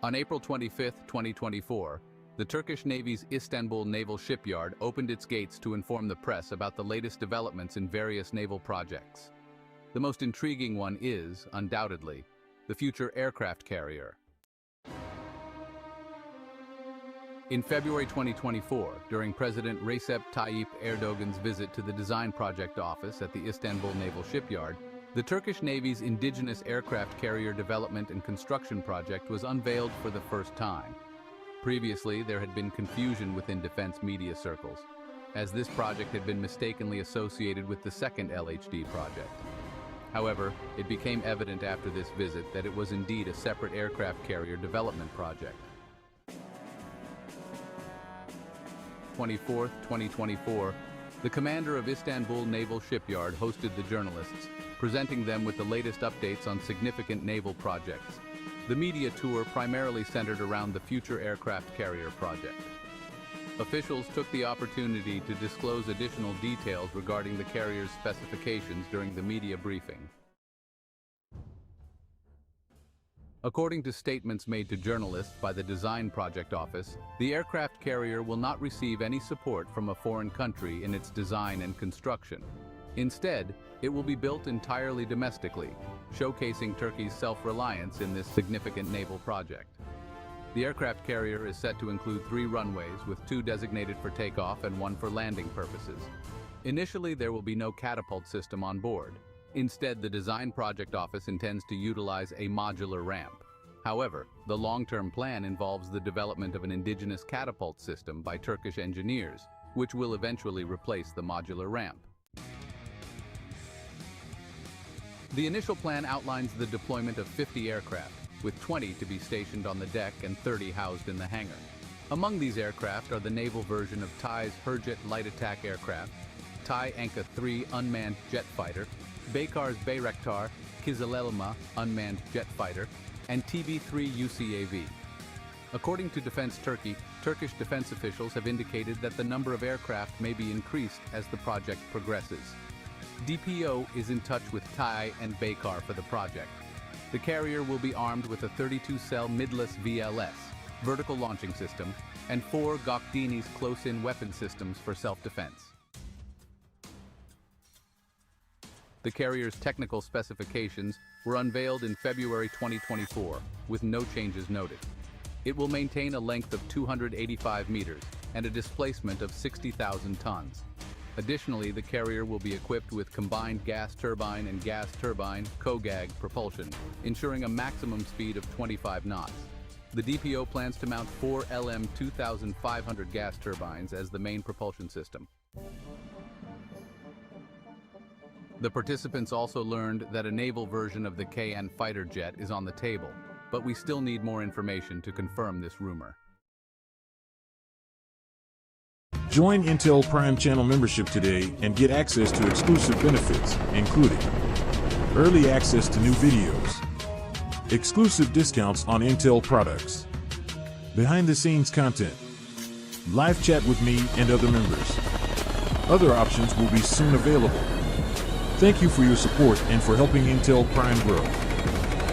On April 25, 2024, the Turkish Navy's Istanbul Naval Shipyard opened its gates to inform the press about the latest developments in various naval projects. The most intriguing one is, undoubtedly, the future aircraft carrier. In February 2024, during President Recep Tayyip Erdogan's visit to the Design Project Office at the Istanbul Naval Shipyard, the Turkish Navy's indigenous aircraft carrier development and construction project was unveiled for the first time. Previously, there had been confusion within defense media circles, as this project had been mistakenly associated with the second LHD project. However, it became evident after this visit that it was indeed a separate aircraft carrier development project. 24th, 2024, the commander of Istanbul Naval Shipyard hosted the journalists, presenting them with the latest updates on significant naval projects. The media tour primarily centered around the future aircraft carrier project. Officials took the opportunity to disclose additional details regarding the carrier's specifications during the media briefing. According to statements made to journalists by the Design Project Office, the aircraft carrier will not receive any support from a foreign country in its design and construction. Instead, it will be built entirely domestically, showcasing Turkey's self-reliance in this significant naval project. The aircraft carrier is set to include 3 runways, with 2 designated for takeoff and 1 for landing purposes. Initially, there will be no catapult system on board. Instead, the Design Project Office intends to utilize a modular ramp. However, the long-term plan involves the development of an indigenous catapult system by Turkish engineers, which will eventually replace the modular ramp. The initial plan outlines the deployment of 50 aircraft, with 20 to be stationed on the deck and 30 housed in the hangar. Among these aircraft are the naval version of Thai's Hurjet light attack aircraft, Thai Anka 3 unmanned jet fighter, Baykar's Bayraktar Kızılelma unmanned jet fighter, and TB-3 UCAV. According to Defense Turkey, Turkish defense officials have indicated that the number of aircraft may be increased as the project progresses. DPO is in touch with Thai and Baykar for the project. The carrier will be armed with a 32-cell midless VLS, vertical launching system, and 4 Gökdeniz close-in weapon systems for self-defense. The carrier's technical specifications were unveiled in February 2024, with no changes noted. It will maintain a length of 285 meters and a displacement of 60,000 tons. Additionally, the carrier will be equipped with combined gas turbine and gas turbine (COGAG) propulsion, ensuring a maximum speed of 25 knots. The DPO plans to mount 4 LM-2500 gas turbines as the main propulsion system. The participants also learned that a naval version of the KN fighter jet is on the table, but we still need more information to confirm this rumor. Join Intel Prime Channel membership today and get access to exclusive benefits, including early access to new videos, exclusive discounts on Intel products, behind-the-scenes content, live chat with me and other members. Other options will be soon available. Thank you for your support and for helping Intel Prime grow.